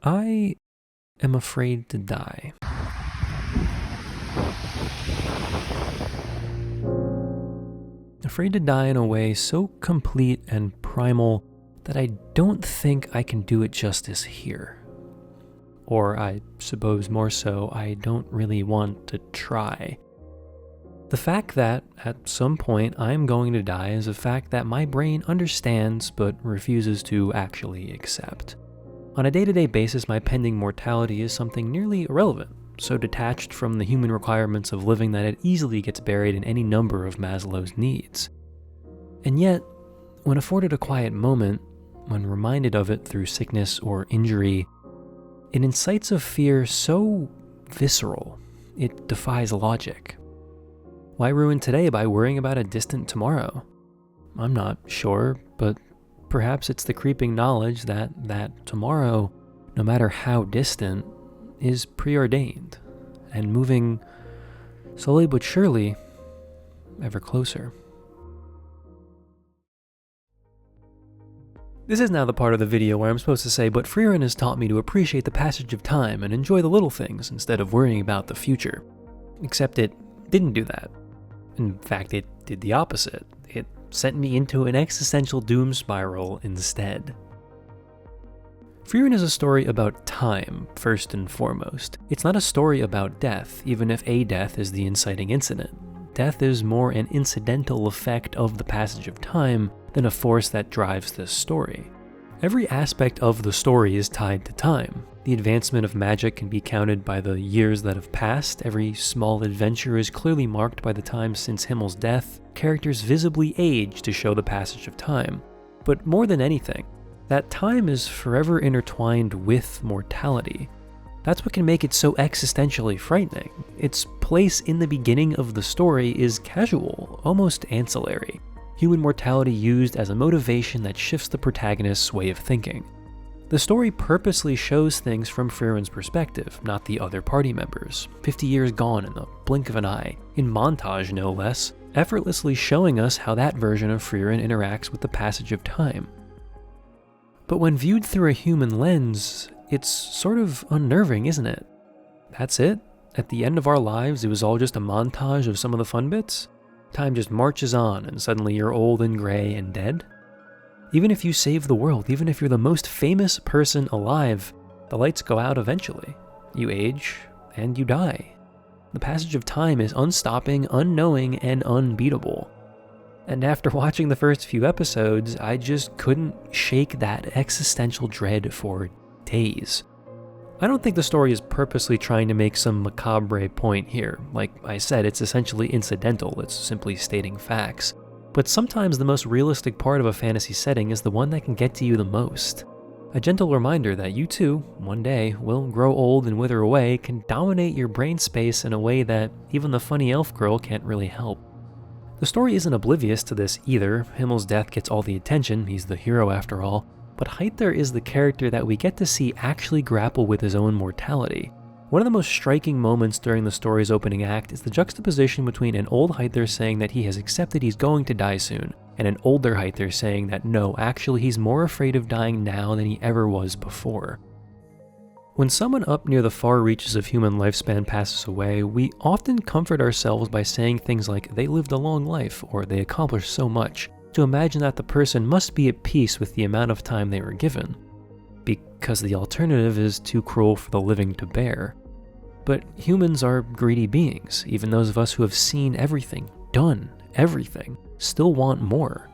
I am afraid to die. Afraid to die in a way so complete and primal that I don't think I can do it justice here. Or I suppose more so, I don't really want to try. The fact that, at some point, I'm going to die is a fact that my brain understands but refuses to actually accept. On a day-to-day basis, my pending mortality is something nearly irrelevant, so detached from the human requirements of living that it easily gets buried in any number of Maslow's needs. And yet, when afforded a quiet moment, when reminded of it through sickness or injury, it incites a fear so visceral, it defies logic. Why ruin today by worrying about a distant tomorrow? I'm not sure, but perhaps it's the creeping knowledge that tomorrow, no matter how distant, is preordained, and moving slowly but surely, ever closer. This is now the part of the video where I'm supposed to say, but Frieren has taught me to appreciate the passage of time and enjoy the little things instead of worrying about the future. Except it didn't do that. In fact, it did the opposite. It sent me into an existential doom spiral instead. Frieren is a story about time, first and foremost. It's not a story about death, even if a death is the inciting incident. Death is more an incidental effect of the passage of time than a force that drives this story. Every aspect of the story is tied to time. The advancement of magic can be counted by the years that have passed. Every small adventure is clearly marked by the time since Himmel's death. Characters visibly age to show the passage of time. But more than anything, that time is forever intertwined with mortality. That's what can make it so existentially frightening. Its place in the beginning of the story is casual, almost ancillary. Human mortality used as a motivation that shifts the protagonist's way of thinking. The story purposely shows things from Frieren's perspective, not the other party members. 50 years gone in the blink of an eye, in montage no less, effortlessly showing us how that version of Frieren interacts with the passage of time. But when viewed through a human lens, it's sort of unnerving, isn't it? That's it? At the end of our lives, it was all just a montage of some of the fun bits? Time just marches on and suddenly you're old and gray and dead? Even if you save the world, even if you're the most famous person alive, the lights go out eventually. You age, and you die. The passage of time is unstopping, unknowing, and unbeatable. And after watching the first few episodes, I just couldn't shake that existential dread for days. I don't think the story is purposely trying to make some macabre point here. Like I said, it's essentially incidental, it's simply stating facts. But sometimes the most realistic part of a fantasy setting is the one that can get to you the most. A gentle reminder that you too, one day, will grow old and wither away can dominate your brain space in a way that even the funny elf girl can't really help. The story isn't oblivious to this either. Himmel's death gets all the attention, he's the hero after all. But Heiter is the character that we get to see actually grapple with his own mortality. One of the most striking moments during the story's opening act is the juxtaposition between an old Heiter saying that he has accepted he's going to die soon, and an older Heiter saying that no, actually he's more afraid of dying now than he ever was before. When someone up near the far reaches of human lifespan passes away, we often comfort ourselves by saying things like they lived a long life or they accomplished so much, to imagine that the person must be at peace with the amount of time they were given, because the alternative is too cruel for the living to bear. But humans are greedy beings. Even those of us who have seen everything, done everything, still want more.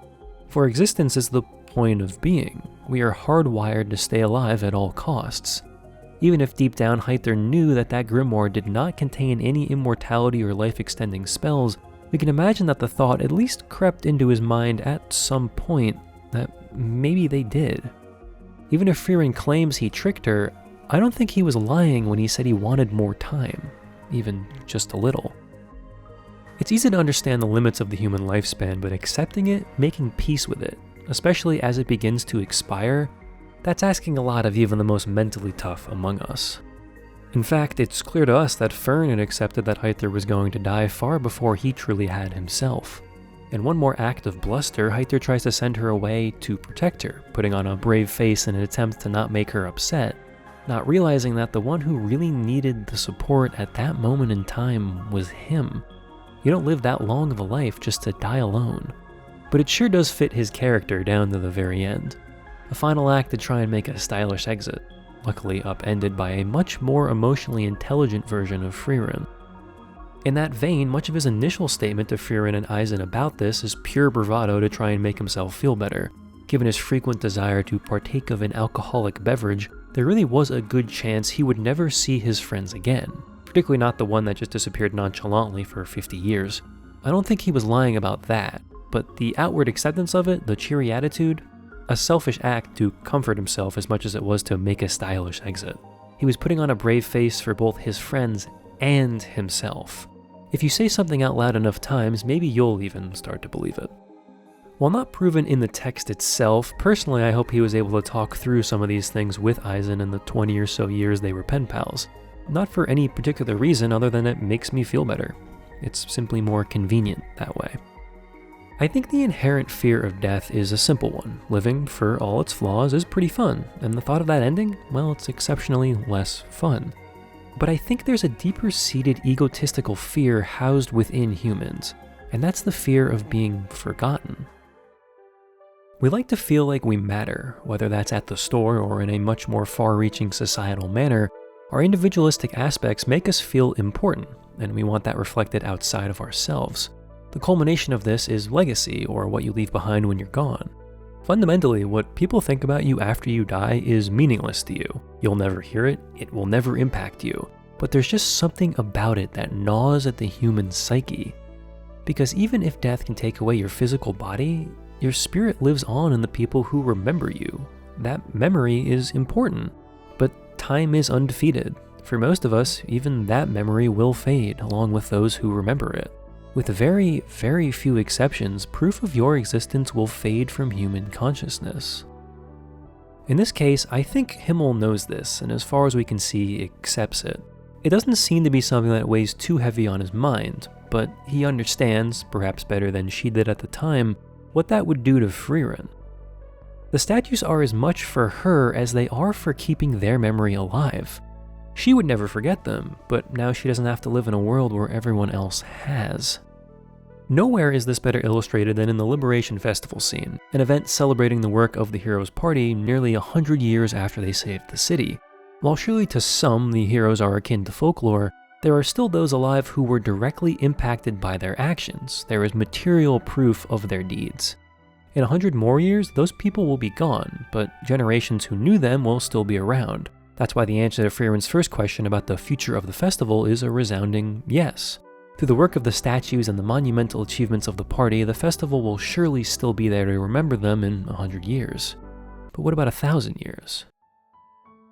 For existence is the point of being. We are hardwired to stay alive at all costs. Even if deep down Heiter knew that grimoire did not contain any immortality or life-extending spells, we can imagine that the thought at least crept into his mind at some point that maybe they did. Even if Frieren claims he tricked her, I don't think he was lying when he said he wanted more time, even just a little. It's easy to understand the limits of the human lifespan, but accepting it, making peace with it, especially as it begins to expire, that's asking a lot of even the most mentally tough among us. In fact, it's clear to us that Fern had accepted that Heiter was going to die far before he truly had himself. In one more act of bluster, Heiter tries to send her away to protect her, putting on a brave face in an attempt to not make her upset. not realizing that the one who really needed the support at that moment in time was him. You don't live that long of a life just to die alone. But it sure does fit his character down to the very end. A final act to try and make a stylish exit, luckily upended by a much more emotionally intelligent version of Frieren. In that vein, much of his initial statement to Frieren and Eisen about this is pure bravado to try and make himself feel better. Given his frequent desire to partake of an alcoholic beverage, there really was a good chance he would never see his friends again, particularly not the one that just disappeared nonchalantly for 50 years. I don't think he was lying about that, but the outward acceptance of it, the cheery attitude, a selfish act to comfort himself as much as it was to make a stylish exit. He was putting on a brave face for both his friends and himself. If you say something out loud enough times, maybe you'll even start to believe it. While not proven in the text itself, personally I hope he was able to talk through some of these things with Eisen in the 20 or so years they were pen pals. Not for any particular reason other than it makes me feel better. It's simply more convenient that way. I think the inherent fear of death is a simple one. Living, for all its flaws, is pretty fun, and the thought of that ending, well, it's exceptionally less fun. But I think there's a deeper-seated egotistical fear housed within humans, and that's the fear of being forgotten. We like to feel like we matter, whether that's at the store or in a much more far-reaching societal manner. Our individualistic aspects make us feel important, and we want that reflected outside of ourselves. The culmination of this is legacy, or what you leave behind when you're gone. Fundamentally, what people think about you after you die is meaningless to you. You'll never hear it, it will never impact you, but there's just something about it that gnaws at the human psyche. Because even if death can take away your physical body, your spirit lives on in the people who remember you. That memory is important, but time is undefeated. For most of us, even that memory will fade along with those who remember it. With very, very few exceptions, proof of your existence will fade from human consciousness. In this case, I think Himmel knows this, and as far as we can see, accepts it. It doesn't seem to be something that weighs too heavy on his mind, but he understands, perhaps better than she did at the time, what that would do to Frieren. The statues are as much for her as they are for keeping their memory alive. She would never forget them, but now she doesn't have to live in a world where everyone else has. Nowhere is this better illustrated than in the Liberation Festival scene, an event celebrating the work of the heroes' party nearly 100 years after they saved the city. While surely to some the heroes are akin to folklore, there are still those alive who were directly impacted by their actions. There is material proof of their deeds. In 100 more years, those people will be gone, but generations who knew them will still be around. That's why the answer to Frieren's first question about the future of the festival is a resounding yes. Through the work of the statues and the monumental achievements of the party, the festival will surely still be there to remember them in 100 years. But what about 1,000 years?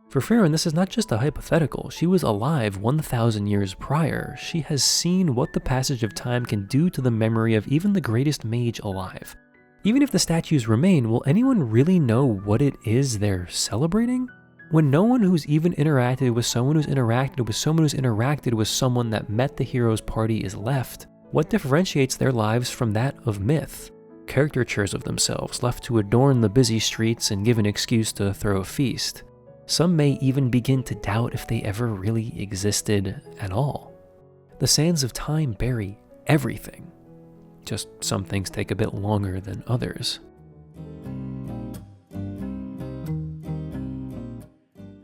For Frieren, this is not just a hypothetical. She was alive 1,000 years prior. She has seen what the passage of time can do to the memory of even the greatest mage alive. Even if the statues remain, will anyone really know what it is they're celebrating? When no one who's even interacted with someone who's interacted with someone who's interacted with someone that met the hero's party is left, what differentiates their lives from that of myth? Caricatures of themselves left to adorn the busy streets and give an excuse to throw a feast. Some may even begin to doubt if they ever really existed at all. The sands of time bury everything. Just some things take a bit longer than others.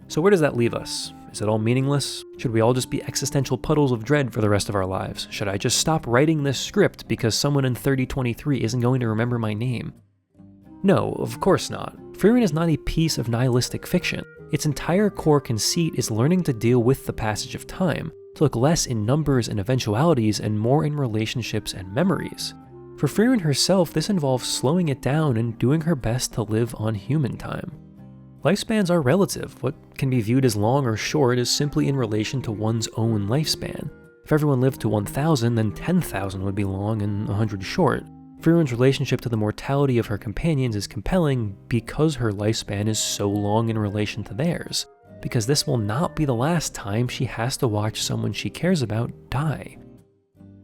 So where does that leave us? Is it all meaningless? Should we all just be existential puddles of dread for the rest of our lives? Should I just stop writing this script because someone in 3023 isn't going to remember my name? No, of course not. Frieren is not a piece of nihilistic fiction. Its entire core conceit is learning to deal with the passage of time, to look less in numbers and eventualities and more in relationships and memories. For Frieren herself, this involves slowing it down and doing her best to live on human time. Lifespans are relative. What can be viewed as long or short is simply in relation to one's own lifespan. If everyone lived to 1,000, then 10,000 would be long and 100 short. Frieren's relationship to the mortality of her companions is compelling because her lifespan is so long in relation to theirs, because this will not be the last time she has to watch someone she cares about die.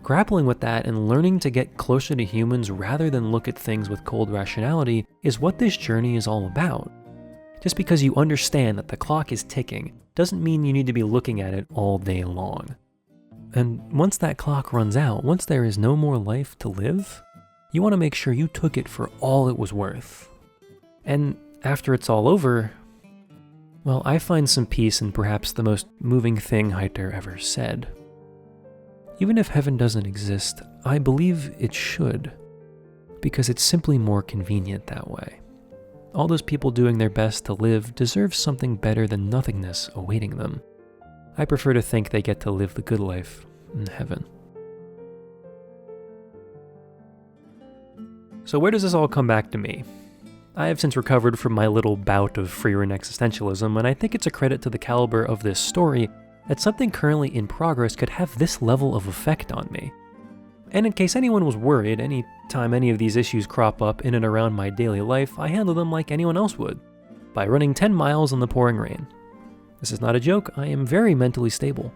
Grappling with that and learning to get closer to humans rather than look at things with cold rationality is what this journey is all about. Just because you understand that the clock is ticking doesn't mean you need to be looking at it all day long. And once that clock runs out, once there is no more life to live, you want to make sure you took it for all it was worth. And after it's all over, well, I find some peace in perhaps the most moving thing Heiter ever said. Even if heaven doesn't exist, I believe it should, because it's simply more convenient that way. All those people doing their best to live deserve something better than nothingness awaiting them. I prefer to think they get to live the good life in heaven. So where does this all come back to me? I have since recovered from my little bout of Frieren existentialism, and I think it's a credit to the caliber of this story that something currently in progress could have this level of effect on me. And in case anyone was worried, any time any of these issues crop up in and around my daily life, I handle them like anyone else would, by running 10 miles in the pouring rain. This is not a joke, I am very mentally stable.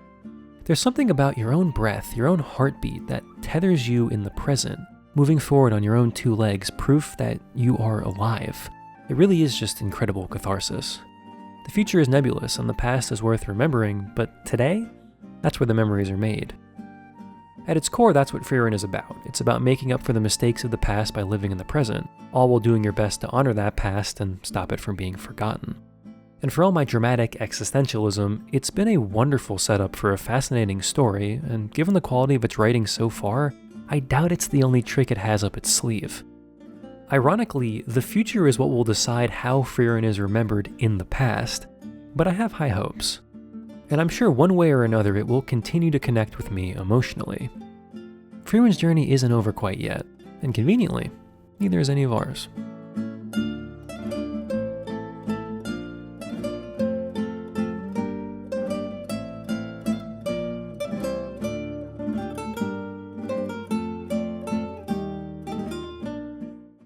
There's something about your own breath, your own heartbeat, that tethers you in the present, moving forward on your own two legs, proof that you are alive. It really is just incredible catharsis. The future is nebulous and the past is worth remembering, but today, that's where the memories are made. At its core, that's what Frieren is about. It's about making up for the mistakes of the past by living in the present, all while doing your best to honor that past and stop it from being forgotten. And for all my dramatic existentialism, it's been a wonderful setup for a fascinating story, and given the quality of its writing so far, I doubt it's the only trick it has up its sleeve. Ironically, the future is what will decide how Frieren is remembered in the past, but I have high hopes. And I'm sure one way or another it will continue to connect with me emotionally. Frieren's journey isn't over quite yet, and conveniently, neither is any of ours.